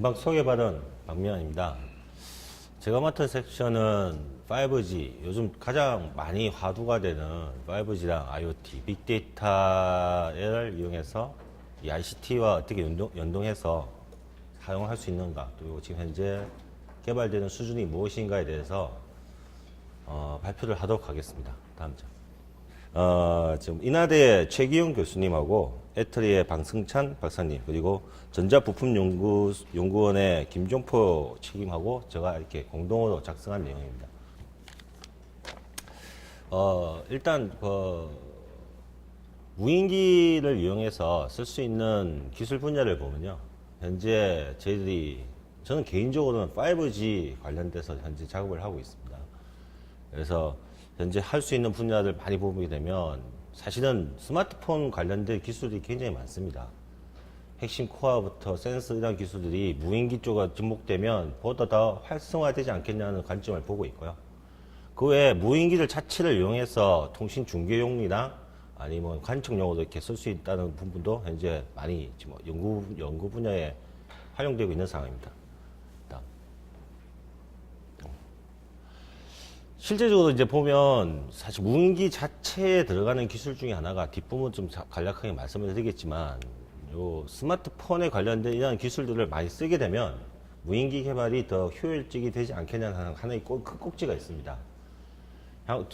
금방 소개받은 박미환입니다. 제가 맡은 섹션은 5G, 요즘 가장 많이 화두가 되는 5G랑 IoT, 빅데이터를 이용해서 이 ICT와 어떻게 연동해서 사용할 수 있는가, 또 지금 현재 개발되는 수준이 무엇인가에 대해서 발표를 하도록 하겠습니다. 다음 장. 지금 인하대 최기용 교수님하고 애터리의 방승찬 박사님, 그리고 전자부품연구원의 김종포 책임하고 제가 이렇게 공동으로 작성한 내용입니다. 일단 무인기를 이용해서 쓸 수 있는 기술 분야를 보면요, 현재 저는 개인적으로는 5G 관련돼서 현재 작업을 하고 있습니다. 그래서 현재 할 수 있는 분야들 많이 보게 되면 사실은 스마트폰 관련된 기술이 굉장히 많습니다. 핵심 코어부터 센서 이런 기술들이 무인기 쪽에 접목되면 보다 더 활성화되지 않겠냐는 관점을 보고 있고요. 그 외에 무인기들 자체를 이용해서 통신 중계용이나 아니면 관측용으로 이렇게 쓸 수 있다는 부분도 현재 많이 지금 연구 분야에 활용되고 있는 상황입니다. 실제적으로 이제 보면 사실 무인기 자체에 들어가는 기술 중에 하나가 뒷부분 좀 간략하게 말씀을 드리겠지만, 요 스마트폰에 관련된 이런 기술들을 많이 쓰게 되면 무인기 개발이 더 효율적이 되지 않겠냐는 하나의 큰 꼭지가 있습니다.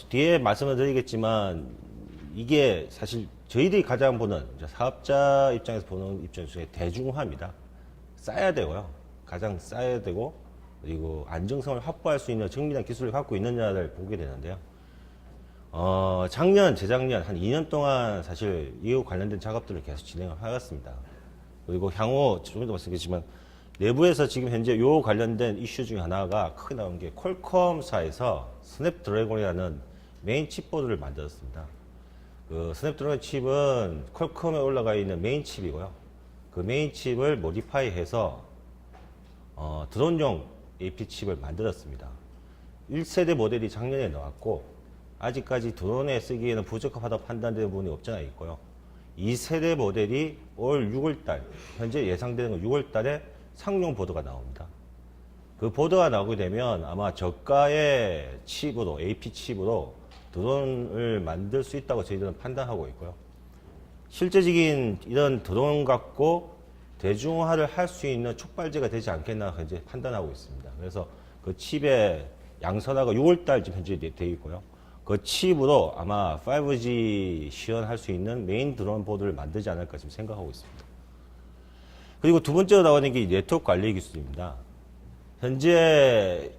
뒤에 말씀을 드리겠지만, 이게 사실 저희들이 가장 보는 사업자 입장에서 보는 입장 중에 대중화입니다. 싸야 되고요. 가장 싸야 되고, 그리고 안정성을 확보할 수 있는 정밀한 기술을 갖고 있느냐를 보게 되는데요. 재작년 한 2년 동안 사실 이와 관련된 작업들을 계속 진행을 하였습니다. 그리고 향후 좀더 말씀드리지만 내부에서 지금 현재 이 관련된 이슈 중에 하나가 크게 나온 게 퀄컴사에서 스냅드래곤이라는 메인 칩보드를 만들었습니다. 그 스냅드래곤 칩은 퀄컴에 올라가 있는 메인 칩이고요. 그 메인 칩을 모디파이해서 드론용 AP 칩을 만들었습니다. 1세대 모델이 작년에 나왔고 아직까지 드론에 쓰기에는 부적합하다고 판단되는 부분이 없지 않아 있고요. 2세대 모델이 올 6월달, 현재 예상되는 건 6월달에 상용 보드가 나옵니다. 그 보드가 나오게 되면 아마 저가의 칩으로, AP 칩으로 드론을 만들 수 있다고 저희들은 판단하고 있고요. 실제적인 이런 드론 갖고 대중화를 할 수 있는 촉발제가 되지 않겠나 현재 판단하고 있습니다. 그래서 그 칩의 양선화가 6월달쯤 현재 되어 있고요. 그 칩으로 아마 5G 시연할 수 있는 메인 드론 보드를 만들지 않을까 지금 생각하고 있습니다. 그리고 두 번째로 나오는 게 네트워크 관리 기술입니다. 현재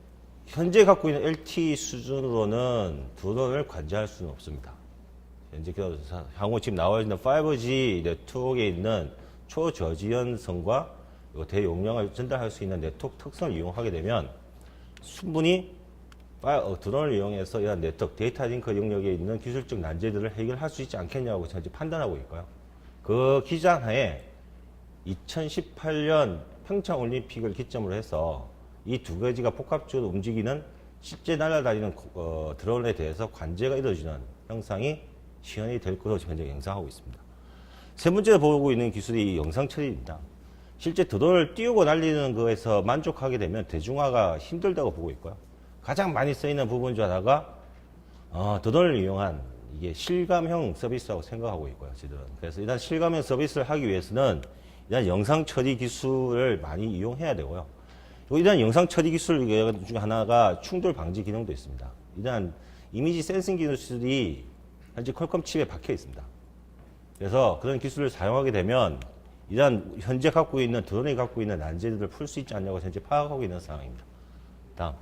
갖고 있는 LTE 수준으로는 드론을 관제할 수는 없습니다. 현재 향후 지금 나와 있는 5G 네트워크에 있는 초저지연성과 대용량을 전달할 수 있는 네트워크 특성을 이용하게 되면 충분히 드론을 이용해서 이런 네트워크 데이터 링크 영역에 있는 기술적 난제들을 해결할 수 있지 않겠냐고 현재 판단하고 있고요. 그 기장하에 2018년 평창올림픽을 기점으로 해서 이 두 가지가 복합적으로 움직이는 실제 날아다니는 드론에 대해서 관제가 이루어지는 형상이 시연이 될 것으로 현재 예상하고 있습니다. 세 번째로 보고 있는 기술이 영상 처리입니다. 실제 드론을 띄우고 날리는 거에서 만족하게 되면 대중화가 힘들다고 보고 있고요. 가장 많이 쓰이는 부분 중 하나가 드론을 이용한 이게 실감형 서비스라고 생각하고 있고요. 저희들은. 그래서 일단 실감형 서비스를 하기 위해서는 일단 영상 처리 기술을 많이 이용해야 되고요. 일단 영상 처리 기술 중 하나가 충돌 방지 기능도 있습니다. 일단 이미지 센싱 기술이 현재 퀄컴 칩에 박혀 있습니다. 그래서 그런 기술을 사용하게 되면 일단 현재 갖고 있는 드론이 갖고 있는 난제들을 풀 수 있지 않냐고 현재 파악하고 있는 상황입니다. 다음.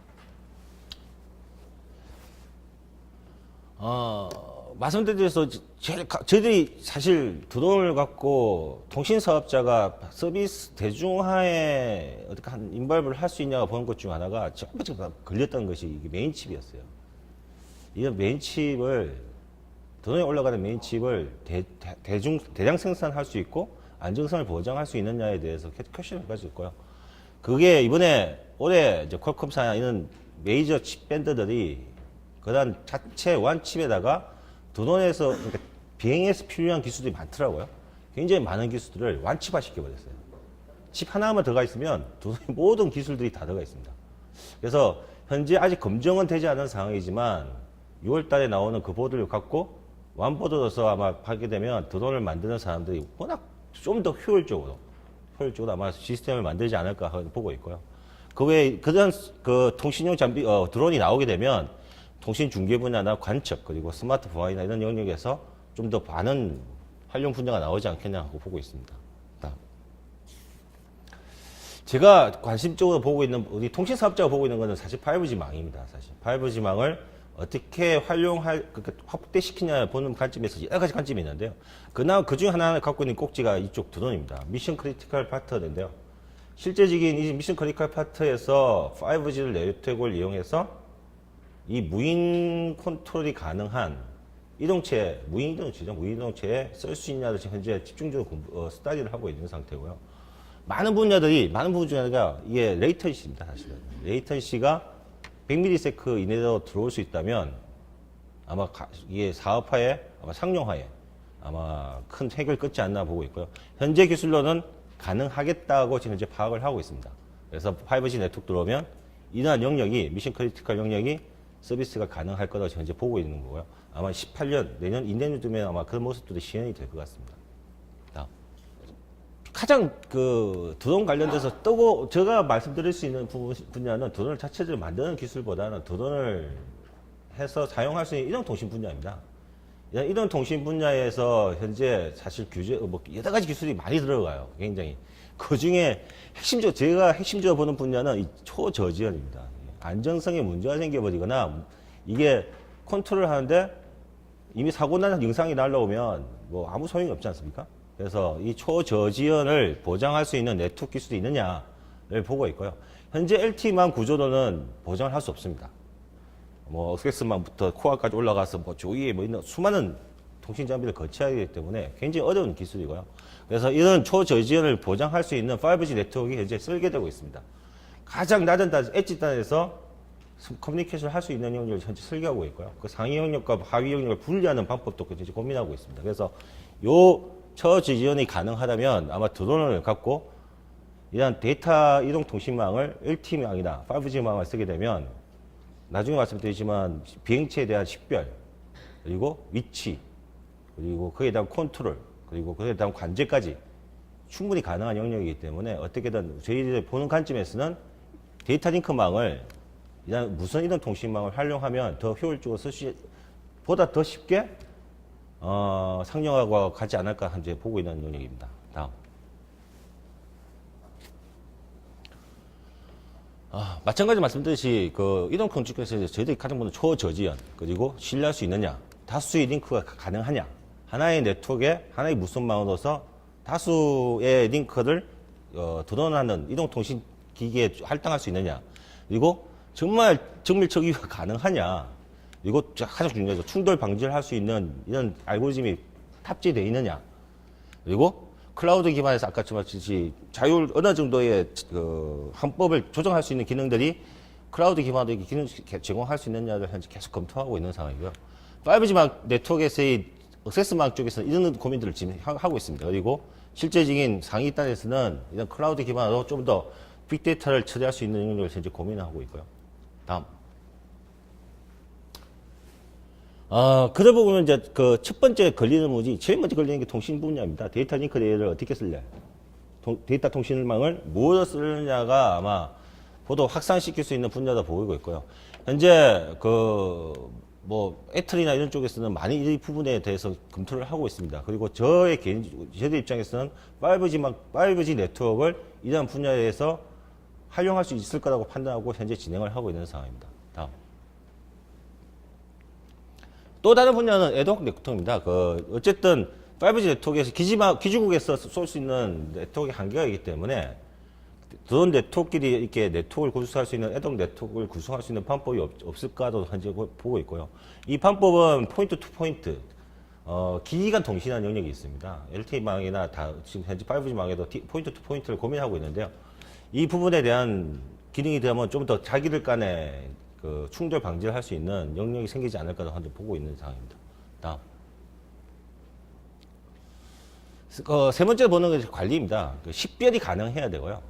말씀드려서 저희들이 사실 드론을 갖고 통신 사업자가 서비스 대중화에 어떻게 한 인발브를 할 수 있냐고 보는 것 중 하나가 첫 번째 걸렸던 것이 이게 메인 칩이었어요. 이 메인 칩을 드론에 올라가는 메인 칩을 대량 생산할 수 있고 안정성을 보장할 수 있느냐에 대해서 퀘션을 가지고 있고요. 그게 올해 이제 퀄컴사나 이런 메이저 칩 밴드들이 그다음 자체 완칩에다가 드론에서 그러니까 비행에서 필요한 기술들이 많더라고요. 굉장히 많은 기술들을 완칩화 시켜버렸어요. 칩 하나만 들어가 있으면 드론의 모든 기술들이 다 들어가 있습니다. 그래서 현재 아직 검증은 되지 않은 상황이지만 6월 달에 나오는 그 보드를 갖고 완보드로서 아마 하게 되면 드론을 만드는 사람들이 워낙 좀 더 효율적으로 아마 시스템을 만들지 않을까 보고 있고요. 그 외에 그런 그 통신용 장비, 드론이 나오게 되면 통신 중계 분야나 관측 그리고 스마트 보안이나 이런 영역에서 좀 더 많은 활용 분야가 나오지 않겠냐 하고 보고 있습니다. 제가 관심적으로 보고 있는, 우리 통신 사업자가 보고 있는 것은 사실 5G 망입니다. 사실 5G 망을 어떻게 활용할, 확대시키냐 보는 관점에서 여러 가지 관점이 있는데요. 그 중 하나를 갖고 있는 꼭지가 이쪽 드론입니다. 미션 크리티컬 파트인데요. 실제적인 이 미션 크리티컬 파트에서 5G를 네트워크를 이용해서 이 무인 컨트롤이 가능한 이동체, 무인 이동체에 쓸 수 있냐를 지금 현재 집중적으로 스터디를 하고 있는 상태고요. 많은 분야 중에가 이게 레이턴시입니다, 사실은. 레이턴시가 100ms 이내로 들어올 수 있다면 아마 이게 사업화에, 아마 상용화에 아마 큰 획을 끊지 않나 보고 있고요. 현재 기술로는 가능하겠다고 지금 현재 파악을 하고 있습니다. 그래서 5G 네트워크 들어오면 이러한 영역이, 미션 크리티컬 영역이 서비스가 가능할 거라고 지금 현재 보고 있는 거고요. 아마 18년, 내년, 인내년쯤에 아마 그런 모습들이 시행이 될 것 같습니다. 가장 그 드론 관련돼서 뜨고 제가 말씀드릴 수 있는 분야는 드론을 자체적으로 만드는 기술보다는 드론을 해서 사용할 수 있는 이동통신 분야입니다. 이동통신 분야에서 현재 사실 규제, 여러 가지 기술이 많이 들어가요. 굉장히. 그 중에 제가 핵심적으로 보는 분야는 이 초저지연입니다. 안정성에 문제가 생겨버리거나 이게 컨트롤 하는데 이미 사고 난 영상이 날라오면 뭐 아무 소용이 없지 않습니까? 그래서 이 초저지연을 보장할 수 있는 네트워크 기술이 있느냐를 보고 있고요. 현재 LTE만 구조로는 보장을 할 수 없습니다. 뭐 억세스만부터 코어까지 올라가서 뭐 조이에 뭐 있는 수많은 통신 장비를 거쳐야 하기 때문에 굉장히 어려운 기술이고요. 그래서 이런 초저지연을 보장할 수 있는 5G 네트워크가 현재 설계되고 있습니다. 가장 낮은 엣지 단에서 커뮤니케이션을 할 수 있는 영역을 현재 설계하고 있고요. 그 상위 영역과 하위 영역을 분리하는 방법도 현재 고민하고 있습니다. 그래서 요 초저지연이 가능하다면 아마 드론을 갖고 이런 데이터 이동 통신망을 LTE망이나 5G망을 쓰게 되면 나중에 말씀드리지만 비행체에 대한 식별, 그리고 위치, 그리고 그에 대한 컨트롤, 그리고 그에 대한 관제까지 충분히 가능한 영역이기 때문에 어떻게든 저희들이 보는 관점에서는 데이터 링크망을 이런 무선 이동 통신망을 활용하면 더 효율적으로 보다 더 쉽게 상용화가 가지 않을까 현재 보고 있는 영역입니다. 다음. 마찬가지 말씀드렸듯이 그 이동 건축에서 저희들이 가장 보는 초저지연 그리고 신뢰할 수 있느냐, 다수의 링크가 가능하냐, 하나의 네트워크에 하나의 무선망으로서 다수의 링크를 드론하는 이동통신 기기에 할당할 수 있느냐, 그리고 정말 정밀적이가 가능하냐, 그리고 가장 중요하죠. 충돌 방지를 할 수 있는 이런 알고리즘이 탑재되어 있느냐, 그리고 클라우드 기반에서 아까 말씀드렸듯이 어느 정도의 그 항법을 조정할 수 있는 기능들이 클라우드 기반으로 기능 제공할 수 있느냐를 현재 계속 검토하고 있는 상황이고요. 5G 네트워크에서의 액세스망 쪽에서는 이런 고민들을 지금 하고 있습니다. 그리고 실제적인 상위 단에서는 이런 클라우드 기반으로 좀 더 빅데이터를 처리할 수 있는 영역을 현재 고민하고 있고요. 다음. 그러다 보면 이제 그 첫 번째 걸리는 문제, 제일 먼저 걸리는 게 통신 분야입니다. 데이터 링크 레이어를 어떻게 쓸래? 데이터 통신망을 무엇을 쓰느냐가 아마 보다 확산시킬 수 있는 분야다 보이고 있고요. 현재 애틀이나 이런 쪽에서는 많이 이 부분에 대해서 검토를 하고 있습니다. 그리고 저희들 입장에서는 5G 네트워크를 이러한 분야에서 활용할 수 있을 거라고 판단하고 현재 진행을 하고 있는 상황입니다. 다음. 또 다른 분야는 애드호크 네트워크입니다. 어쨌든 5G 네트워크에서 기지국에서 쏠 수 있는 네트워크의 한계가 있기 때문에 드론 네트워크끼리 이렇게 네트워크를 구성할 수 있는 애드호크 네트워크를 구성할 수 있는 방법이 없을까도 현재 보고 있고요. 이 방법은 포인트 투 포인트, 기기 간 통신하는 영역이 있습니다. LTE망이나 지금 현재 5G망에도 포인트 투 포인트를 고민하고 있는데요. 이 부분에 대한 기능이 되면 좀 더 자기들 간에 그 충돌 방지를 할 수 있는 영역이 생기지 않을까 현재 보고 있는 상황입니다. 다음. 세 번째 보는 것이 관리입니다. 식별이 가능해야 되고요.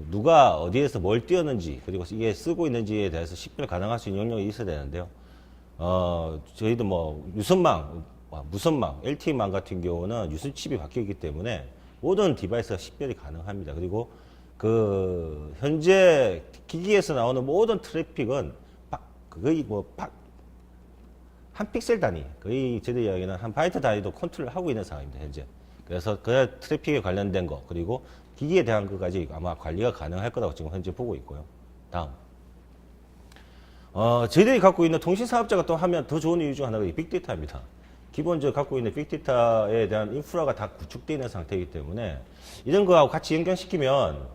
누가 어디에서 뭘 띄웠는지, 그리고 이게 쓰고 있는지에 대해서 식별 가능할 수 있는 영역이 있어야 되는데요. 저희도 뭐 무선망, LTE망 같은 경우는 유선칩이 바뀌었기 때문에 모든 디바이스가 식별이 가능합니다. 그리고 현재 기기에서 나오는 모든 트래픽은 거의 한 픽셀 단위, 거의 저희들 이야기는 한 바이트 단위도 컨트롤 하고 있는 상황입니다, 현재. 그래서 그 트래픽에 관련된 거, 그리고 기기에 대한 것까지 아마 관리가 가능할 거라고 지금 현재 보고 있고요. 다음. 저희들이 갖고 있는 통신사업자가 또 하면 더 좋은 이유 중 하나가 빅데이터입니다. 기본적으로 갖고 있는 빅데이터에 대한 인프라가 다 구축되어 있는 상태이기 때문에 이런 거하고 같이 연결시키면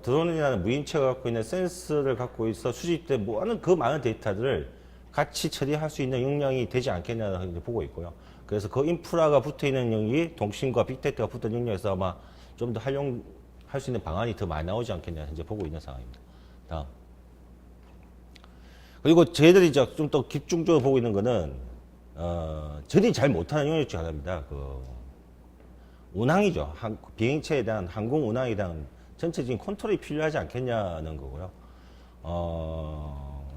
드론이라는 무인체가 갖고 있는 센서를 갖고 있어 수집된 그 많은 데이터들을 같이 처리할 수 있는 역량이 되지 않겠냐고 보고 있고요. 그래서 그 인프라가 붙어 있는 영역이 통신과 빅데이터가 붙어 있는 영역에서 아마 좀 더 활용할 수 있는 방안이 더 많이 나오지 않겠냐 현재 보고 있는 상황입니다. 다음. 그리고 저희들이 이제 좀 더 집중적으로 보고 있는 거는 저희들이 잘 못하는 영역 중 하나입니다. 운항이죠. 비행체에 대한 항공 운항에 대한 전체적인 컨트롤이 필요하지 않겠냐는 거고요.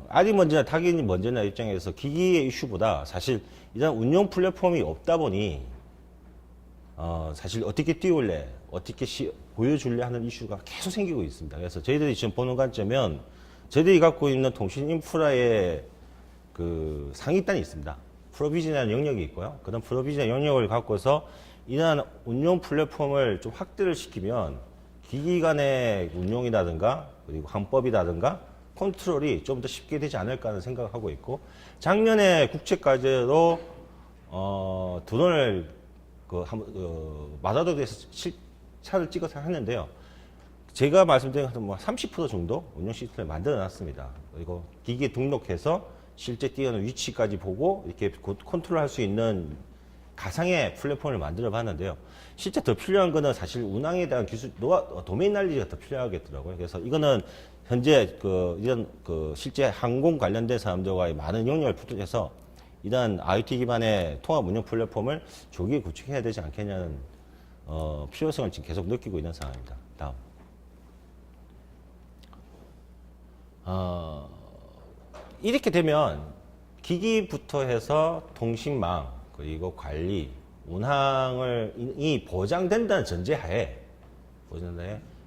알이 먼저나 닭이 먼저나 입장에서 기기의 이슈보다 사실 이런 운용 플랫폼이 없다 보니 사실 어떻게 띄울래, 어떻게 보여줄래 하는 이슈가 계속 생기고 있습니다. 그래서 저희들이 지금 보는 관점은 저희들이 갖고 있는 통신 인프라의 상위단이 있습니다. 프로비전이라는 영역이 있고요. 그런 프로비전 영역을 갖고서 이러한 운용 플랫폼을 좀 확대를 시키면 기기 간의 운용이라든가 그리고 항법이라든가 컨트롤이 좀 더 쉽게 되지 않을까 하는 생각을 하고 있고, 작년에 국책과제로 드론을 마다도에서 실차를 찍어서 했는데요. 제가 말씀드린 한 30% 정도 운영 시스템을 만들어 놨습니다. 그리고 기기에 등록해서 실제 뛰어는 위치까지 보고 이렇게 컨트롤 할 수 있는 가상의 플랫폼을 만들어 봤는데요. 실제 더 필요한 거는 사실 운항에 대한 기술, 도메인 날리지가 더 필요하겠더라고요. 그래서 이거는 현재 이런 실제 항공 관련된 사람들과의 많은 영역을 풀어서 이런 IoT 기반의 통합 운영 플랫폼을 조기에 구축해야 되지 않겠냐는 필요성을 지금 계속 느끼고 있는 상황입니다. 다음. 이렇게 되면 기기부터 해서 통신망 그리고 관리, 운항을 보장된다는 전제하에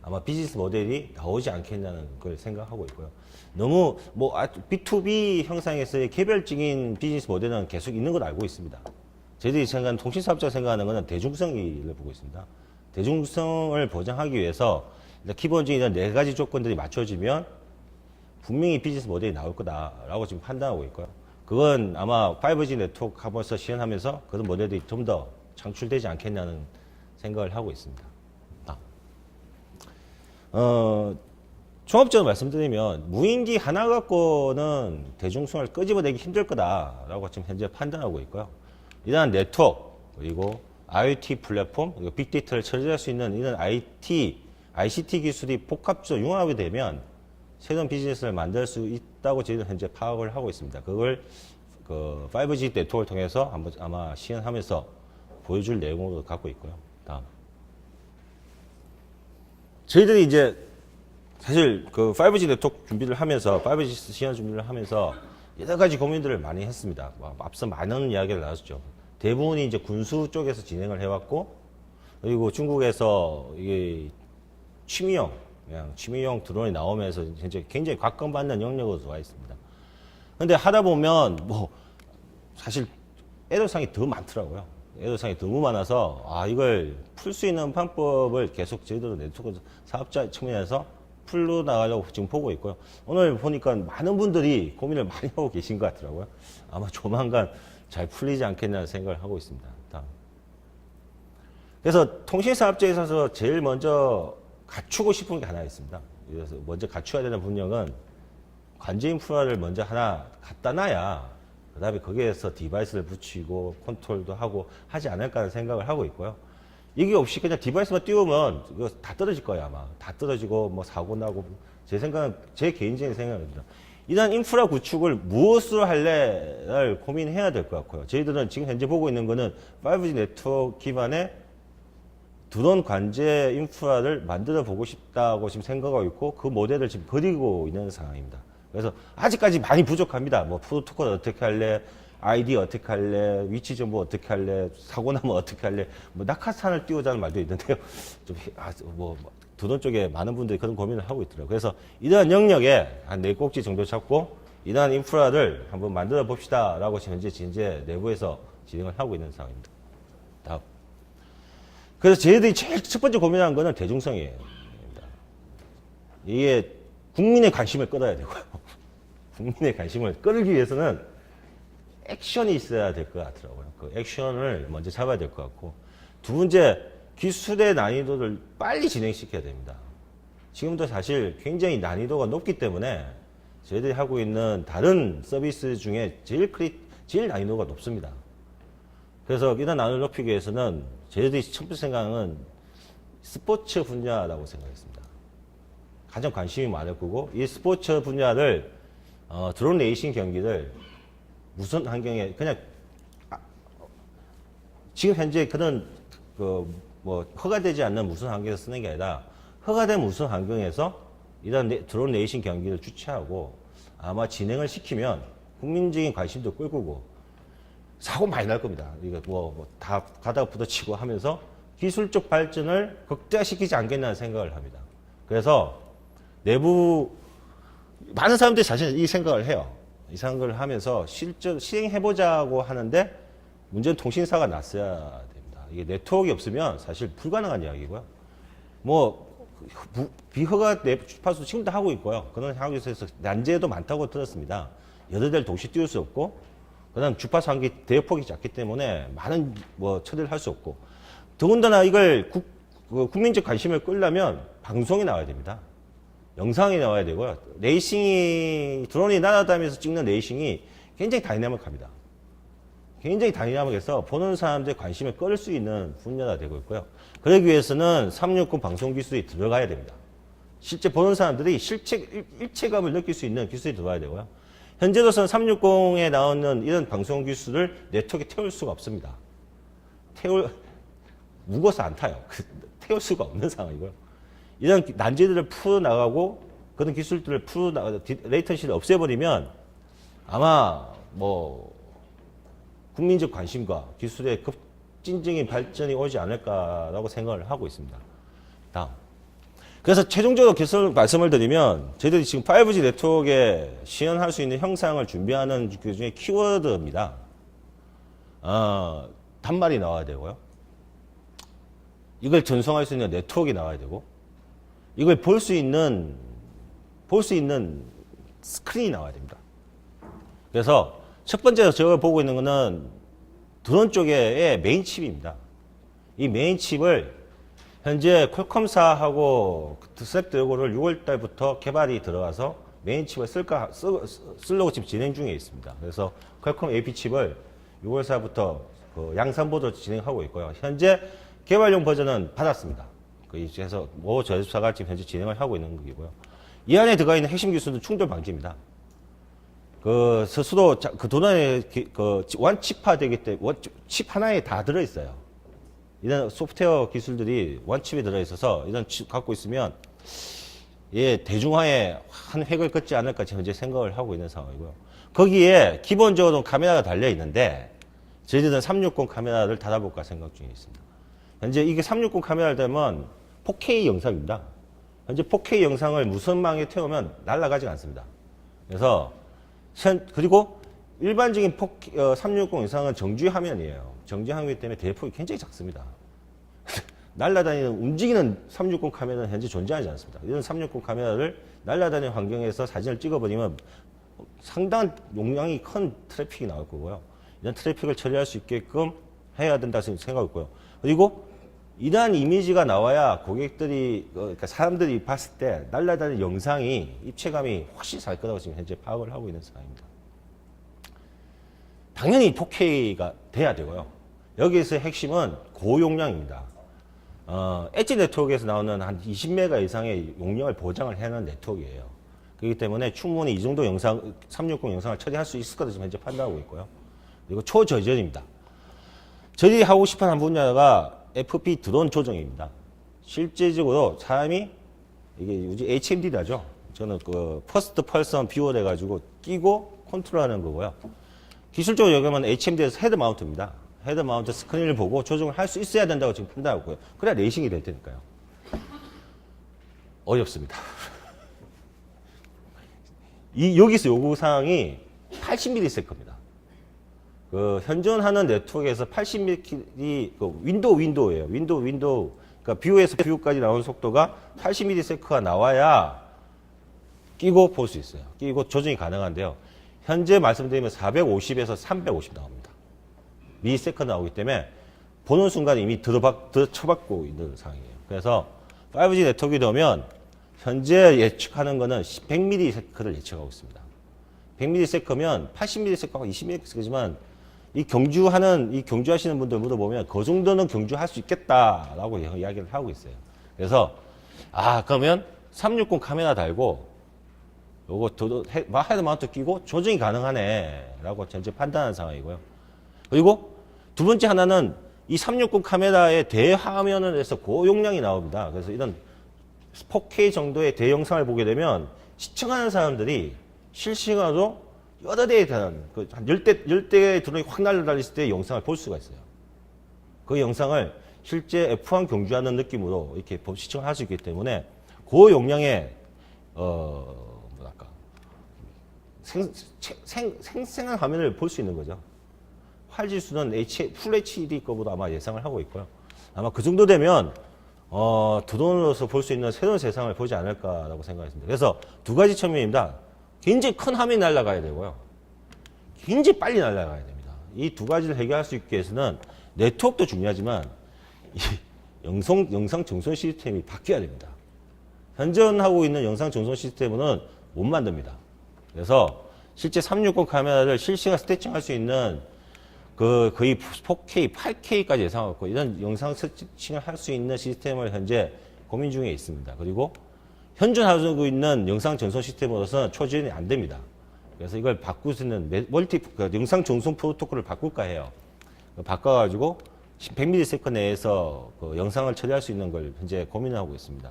아마 비즈니스 모델이 나오지 않겠냐는 걸 생각하고 있고요. 너무 B2B 형상에서의 개별적인 비즈니스 모델은 계속 있는 걸 알고 있습니다. 저희들이 생각하는 통신사업자가 생각하는 것은 대중성을 보고 있습니다. 대중성을 보장하기 위해서 기본적인 이런 4가지 조건들이 맞춰지면 분명히 비즈니스 모델이 나올 거다라고 지금 판단하고 있고요. 그건 아마 5G 네트워크 하면서 시연하면서 그런 모델들이 좀 더 창출되지 않겠냐는 생각을 하고 있습니다. 종합적으로 말씀드리면 무인기 하나 갖고는 대중성을 끄집어내기 힘들 거다라고 지금 현재 판단하고 있고요. 이러한 네트워크 그리고 IoT 플랫폼 그리고 빅데이터를 처리할 수 있는 이런 ICT 기술이 복합적으로 융합이 되면 새로운 비즈니스를 만들 수 있다고 저희는 현재 파악을 하고 있습니다. 그걸 5G 네트워크를 통해서 한번 아마 시연하면서 보여줄 내용으로 갖고 있고요. 다음. 저희들이 이제 사실 5G 네트워크 준비를 하면서 5G 시연 준비를 하면서 여러 가지 고민들을 많이 했습니다. 앞서 많은 이야기를 나눴죠. 대부분이 이제 군수 쪽에서 진행을 해왔고, 그리고 중국에서 이게 취미용 드론이 나오면서 현재 굉장히 각광받는 영역으로 들어와 있습니다. 근데 하다 보면 사실 애로사항이 더 많더라고요. 애로사항이 너무 많아서 이걸 풀 수 있는 방법을 계속 저희들 네트워크 사업자 측면에서 풀로 나가려고 지금 보고 있고요. 오늘 보니까 많은 분들이 고민을 많이 하고 계신 것 같더라고요. 아마 조만간 잘 풀리지 않겠냐는 생각을 하고 있습니다. 다음. 그래서 통신사업자에 있어서 제일 먼저 갖추고 싶은 게 하나 있습니다. 그래서 먼저 갖춰야 되는 분야는 관제 인프라를 먼저 하나 갖다 놔야 그 다음에 거기에서 디바이스를 붙이고 컨트롤도 하고 하지 않을까 하는 생각을 하고 있고요. 이게 없이 그냥 디바이스만 띄우면 이거 다 떨어질 거예요, 아마. 다 떨어지고 사고 나고. 제 생각은, 제 개인적인 생각입니다. 이런 인프라 구축을 무엇으로 할래를 고민해야 될 것 같고요. 저희들은 지금 현재 보고 있는 거는 5G 네트워크 기반의 드론 관제 인프라를 만들어 보고 싶다고 지금 생각하고 있고 그 모델을 지금 그리고 있는 상황입니다. 그래서 아직까지 많이 부족합니다. 뭐 프로토콜 어떻게 할래, 아이디 어떻게 할래, 위치 정보 어떻게 할래, 사고 나면 어떻게 할래, 뭐 낙하산을 띄우자는 말도 있는데요. 뭐 드론 쪽에 많은 분들이 그런 고민을 하고 있더라고요. 그래서 이러한 영역에 한 4꼭지 정도 잡고 이러한 인프라를 한번 만들어 봅시다라고 현재 진제 내부에서 진행을 하고 있는 상황입니다. 다음. 그래서 저희들이 제일 첫 번째 고민하는 거는 대중성이에요. 이게 국민의 관심을 끌어야 되고요. 국민의 관심을 끌기 위해서는 액션이 있어야 될 것 같더라고요. 그 액션을 먼저 잡아야 될 것 같고, 두 번째, 기술의 난이도를 빨리 진행시켜야 됩니다. 지금도 사실 굉장히 난이도가 높기 때문에 저희들이 하고 있는 다른 서비스 중에 제일 난이도가 높습니다. 그래서 이런 난이도를 높이기 위해서는 저희들이 첫 번째 생각은 스포츠 분야라고 생각했습니다. 가장 관심이 많을 거고, 이 스포츠 분야를 드론 레이싱 경기를 무슨 환경에 그냥 지금 현재 그런 뭐 허가되지 않는 무슨 환경에서 쓰는 게 아니라 허가된 무슨 환경에서 이런 드론 레이싱 경기를 주최하고 아마 진행을 시키면 국민적인 관심도 끌고 사고 많이 날 겁니다. 이거 다 가다가 부딪히고 하면서 기술적 발전을 극대화시키지 않겠냐는 생각을 합니다. 그래서 내부 많은 사람들이 사실 이 생각을 해요. 이 생각을 하면서 실제 시행해보자고 하는데 문제는 통신사가 났어야 됩니다. 이게 네트워크가 없으면 사실 불가능한 이야기고요. 뭐 비허가 주파수 지금도 하고 있고요. 그런 상황에서 난제도 많다고 들었습니다. 여러 대를 동시에 띄울 수 없고, 그다음 주파수 한개 대역폭이 작기 때문에 많은 처리를 할 수 없고, 더군다나 이걸 국민적 관심을 끌려면 방송이 나와야 됩니다. 영상이 나와야 되고요. 드론이 날아다니면서 찍는 레이싱이 굉장히 다이나믹합니다. 굉장히 다이나믹해서 보는 사람들의 관심을 끌 수 있는 분야가 되고 있고요. 그러기 위해서는 360 방송 기술이 들어가야 됩니다. 실제 보는 사람들이 일체감을 느낄 수 있는 기술이 들어가야 되고요. 현재로서는 360에 나오는 이런 방송 기술을 네트워크에 태울 수가 없습니다. 무거워서 안 타요. 태울 수가 없는 상황이고요. 이런 난제들을 풀어나가고 그런 기술들을 레이턴시를 없애버리면 아마 국민적 관심과 기술의 급진적인 발전이 오지 않을까라고 생각을 하고 있습니다. 다음. 그래서 최종적으로 말씀을 드리면 저희들이 지금 5G 네트워크에 시연할 수 있는 형상을 준비하는 그 중에 키워드입니다. 단말이 나와야 되고요. 이걸 전송할 수 있는 네트워크가 나와야 되고, 이걸 볼 수 있는 스크린이 나와야 됩니다. 그래서 첫 번째로 제가 보고 있는 거는 드론 쪽의 메인 칩입니다. 이 메인 칩을 현재 퀄컴사하고 스냅드래곤을 6월 달부터 개발이 들어가서 메인 칩을 쓰려고 지금 진행 중에 있습니다. 그래서 퀄컴 AP 칩을 6월사부터 양산보도 진행하고 있고요. 현재 개발용 버전은 받았습니다. 그래서 모 저협사가 지금 현재 진행을 하고 있는 거고요. 이 안에 들어가 있는 핵심 기술은 충돌 방지입니다. 스스로 드론에 원칩화되기 때문에 칩 하나에 다 들어있어요. 이런 소프트웨어 기술들이 원칩에 들어있어서 이런 칩 갖고 있으면 대중화에 한 획을 긋지 않을까 현재 생각을 하고 있는 상황이고요. 거기에 기본적으로 카메라가 달려 있는데 저희들은 360 카메라를 달아볼까 생각 중에 있습니다. 현재 이게 360 카메라를 되면 4K 영상입니다. 현재 4K 영상을 무선망에 태우면 날아가지 않습니다. 그래서 그리고 일반적인 360 영상은 정지 화면이에요. 정지 화면이기 때문에 대폭이 굉장히 작습니다. 날아다니는 움직이는 360 카메라는 현재 존재하지 않습니다. 이런 360 카메라를 날아다니는 환경에서 사진을 찍어버리면 상당한 용량이 큰 트래픽이 나올 거고요. 이런 트래픽을 처리할 수 있게끔 해야 된다 생각하고 있고요. 그리고 이러한 이미지가 나와야 고객들이, 그러니까 사람들이 봤을 때 날아다니는 영상이 입체감이 훨씬 살 거라고 지금 현재 파악을 하고 있는 상황입니다. 당연히 4K가 돼야 되고요. 여기에서 핵심은 고용량입니다. 엣지 네트워크에서 나오는 한 20메가 이상의 용량을 보장을 해놓은 네트워크예요. 그렇기 때문에 충분히 이 정도 360 영상을 처리할 수 있을 거다 지금 현재 판단하고 있고요. 그리고 초저전입니다. 저희들이 하고 싶은 한 분야가 FP 드론 조정입니다. 실제적으로 사람이 이게 요즘 HMD라죠. 저는 그 퍼스트 펄선 뷰어 해가지고 끼고 컨트롤하는 거고요. 기술적으로 여기면 HMD에서 헤드 마운트입니다. 헤드 마운트 스크린을 보고 조정을 할 수 있어야 된다고 지금 판단하고 있고요. 그래야 레이싱이 될 테니까요. 어렵습니다. 여기서 요구사항이 80ms입니다. 그 현존하는 네트워크에서 80ms, 그 윈도우예요. 윈도우. 그러니까 뷰에서 뷰까지 나오는 속도가 80ms가 나와야 끼고 볼 수 있어요. 끼고 조정이 가능한데요. 현재 말씀드리면 450에서 350 나옵니다. 미리세컨드 나오기 때문에 보는 순간 이미 들어쳐박고 있는 상황이에요. 그래서 5G 네트워크가 되면 현재 예측하는 거는 100ms를 예측하고 있습니다. 100ms면 80ms하고 20ms지만 이 경주하시는 분들 물어보면 그 정도는 경주할 수 있겠다라고 이야기를 하고 있어요. 그래서 그러면 360 카메라 달고 요거 헤드 마운트 끼고 조정이 가능하네라고 현재 판단하는 상황이고요. 그리고 두 번째 하나는 이 360 카메라의 대화면을 해서 고용량이 나옵니다. 그래서 이런 4K 정도의 대영상을 보게 되면 시청하는 사람들이 실시간으로 여러 대에 대한 한 10대의 드론이 확 날아다녔을 때 영상을 볼 수가 있어요. 그 영상을 실제 F1 경주하는 느낌으로 이렇게 시청을 할 수 있기 때문에 고용량의 생생한 화면을 볼 수 있는 거죠. 활지수는 풀 HD 거보다 아마 예상을 하고 있고요. 아마 그 정도 되면 드론으로서 볼 수 있는 새로운 세상을 보지 않을까라고 생각했습니다. 그래서 두 가지 측면입니다. 굉장히 큰 화면이 날아가야 되고요. 굉장히 빨리 날아가야 됩니다. 이 두 가지를 해결할 수 있기 위해서는 네트워크도 중요하지만 이 영상 정선 시스템이 바뀌어야 됩니다. 현존하고 있는 영상 정선 시스템은 못 만듭니다. 그래서 실제 360 카메라를 실시간 스태칭할 수 있는 거의 4K, 8K까지 예상하고 있고 이런 영상 스태칭을 할 수 있는 시스템을 현재 고민 중에 있습니다. 그리고 현존하고 있는 영상 전송 시스템으로서는 초지연이 안 됩니다. 그래서 이걸 바꿀 수 있는 영상 전송 프로토콜을 바꿀까 해요. 바꿔가지고 100ms 내에서 그 영상을 처리할 수 있는 걸 현재 고민하고 있습니다.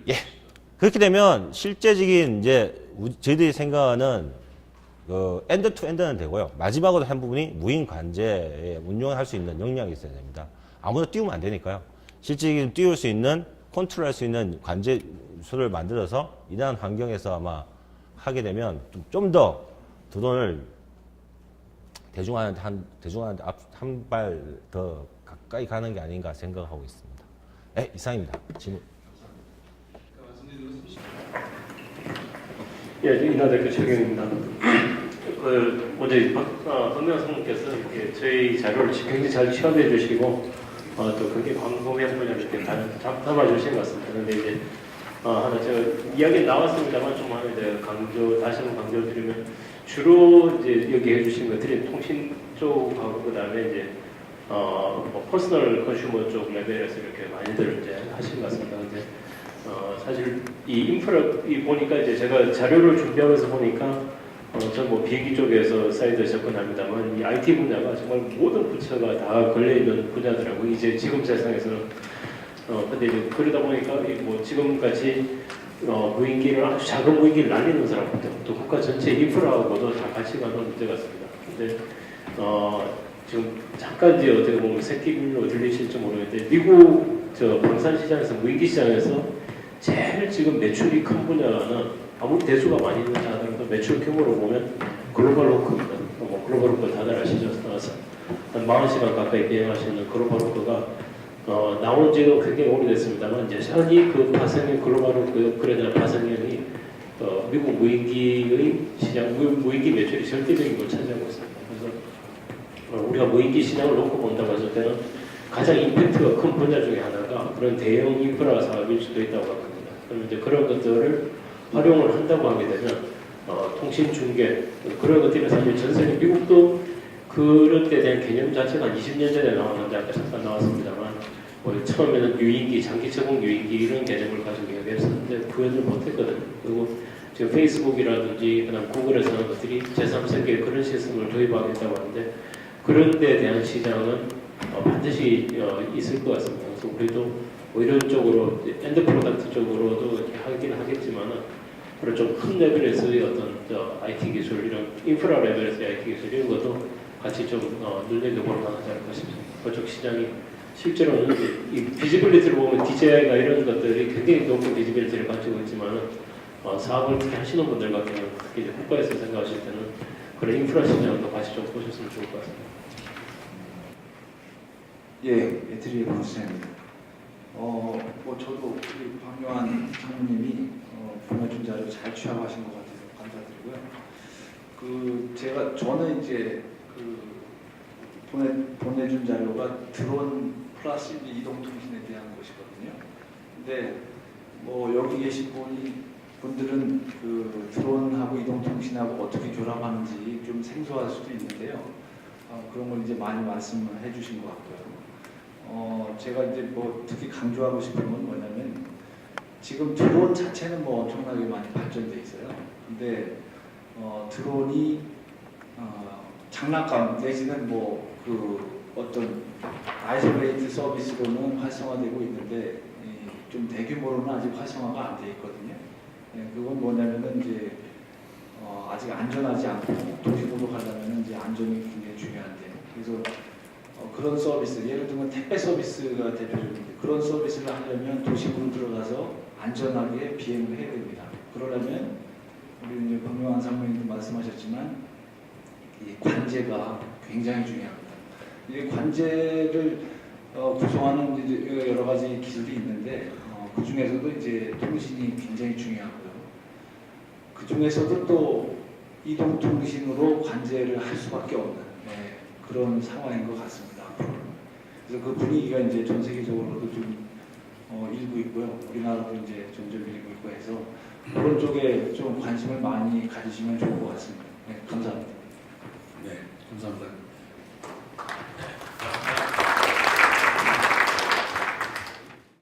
예. 그렇게 되면 실제적인 저희들이 생각하는 엔드 투 엔드는 되고요. 마지막으로 한 부분이 무인 관제에 운용을 할 수 있는 역량이 있어야 됩니다. 아무나 띄우면 안 되니까요. 실제적인 띄울 수 있는 컨트롤 할 수 있는 관제수를 만들어서 이러한 환경에서 아마 하게 되면 좀 더 드론을 대중화하는데 한 발 더 가까이 가는 게 아닌가 생각하고 있습니다. 네, 이상입니다. 질문. 예, 인하대표 최경입니다. 어제 박명환 성님께서 이렇게 저희 자료를 굉장히 잘 취합해 주시고 또 그게 광범위한 분야를 이렇게 담아 주신 것 같습니다. 그런데 이제 하나 제가 이야기 나왔습니다만 좀 하나 이제 다시 한번 강조드리면 주로 이제 여기 해주신 것들이 통신 쪽하고 그 다음에 이제 퍼스널 컨슈머 쪽 레벨에서 이렇게 많이들 이제 하신 것 같습니다. 근데 사실 이 인프라 보니까 이제 제가 자료를 준비하면서 보니까 전 뭐 비행기 쪽에서 사이드 접근합니다만 이 IT 분야가 정말 모든 부처가 다 걸려 있는 분야더라고. 이제 지금 세상에서는 근데 이제 그러다 보니까 뭐 지금까지 무인기를 아주 작은 무인기를 날리는 사람부터 또 국가 전체 인프라하고도 다 같이 가는 문제 같습니다. 근데 지금 잠깐 이제 어떻게 보면 새끼로 들리실지 모르겠는데 미국 방산 시장에서 무인기 시장에서 제일 지금 매출이 큰 분야는 아무리 대수가 많이 있는 자들도 매출 규모로 보면 글로벌 호크입니다. 뭐 글로벌 호크 다들 아시죠? 한 40시간 가까이 비행하시는 글로벌 호크가 나온 지도 굉장히 오래됐습니다만 여전히 그 파생형 글로벌 호크 업그레이드 파생형이 미국 무인기의 시장 무인기 매출이 절대적인 걸 차지하고 있습니다. 그래서 우리가 무인기 시장을 놓고 본다고 했을 때는 가장 임팩트가 큰 분야 중에 하나가 그런 대형 인프라 사업일 수도 있다고 합니다. 그럼 이제 그런 것들을 활용을 한다고 하게 되면 통신 중계 그런 것들이 사실 전 세계 미국도 그런 데 대한 개념 자체가 20년 전에 나왔는데 아까 잠깐 나왔습니다만 처음에는 유인기, 장기 제공 유인기 이런 개념을 가지고 이야기했었는데 구현을 못했거든요. 그리고 지금 페이스북이라든지 그다음 구글에서 하는 것들이 제3세계에 그런 시스템을 도입하겠다고 하는데 그런 데 대한 시장은 반드시 있을 것 같습니다. 그래서 우리도 뭐 이런 쪽으로 엔드 프로덕트 쪽으로도 이렇게 하긴 하겠지만은 그런 좀 큰 레벨에서의 어떤 IT 기술 이런 인프라 레벨에서의 IT 기술 이런 것도 같이 좀 눈여겨볼 만하지 않을까 싶습니다. 그쪽 시장이 실제로는 이 비지빌리티를 보면 DJI가 이런 것들이 굉장히 높은 비지빌리티를 가지고 있지만은 사업을 특히 하시는 분들 같은 경우는 특히 이제 국가에서 생각하실 때는 그런 인프라 시장도 같이 좀 보셨으면 좋을 것 같습니다. 예, 에트리의 부시장입니다. 뭐 저도 우리 박요한 장모님이 보내준 자료 잘 취합하신 것 같아서 감사드리고요. 저는 이제 보내준 자료가 드론 플러스 이동통신에 대한 것이거든요. 근데 뭐 여기 계신 분들은 그 드론하고 이동통신하고 어떻게 결합하는지 좀 생소할 수도 있는데요. 그런 걸 이제 많이 말씀을 해주신 것 같고요. 제가 이제 뭐 특히 강조하고 싶은 건 뭐냐면 지금 드론 자체는 뭐 엄청나게 많이 발전돼 있어요. 근데 드론이 장난감 내지는 뭐 어떤 아이솔레이트 서비스로는 활성화되고 있는데 좀 대규모로는 아직 활성화가 안 돼 있거든요. 그건 뭐냐면은 이제 아직 안전하지 않고 도시구로 가려면 이제 안전이 굉장히 중요한데 그래서 그런 서비스, 예를 들면 택배 서비스가 대표적인데 그런 서비스를 하려면 도시구로 들어가서 안전하게 비행을 해야 됩니다. 그러려면 우리 이제 박명환 사무님도 말씀하셨지만 이 관제가 굉장히 중요합니다. 이 관제를 구성하는 이제 여러 가지 기술이 있는데 그 중에서도 이제 통신이 굉장히 중요하고요. 그 중에서도 또 이동 통신으로 관제를 할 수밖에 없는 그런 상황인 것 같습니다. 그래서 그 분위기가 이제 전 세계적으로도 좀 일고 있고요. 우리나라도 이제 점점 일고 있고 해서 그런 쪽에 좀 관심을 많이 가지시면 좋을 것 같습니다. 네, 감사합니다. 네, 감사합니다.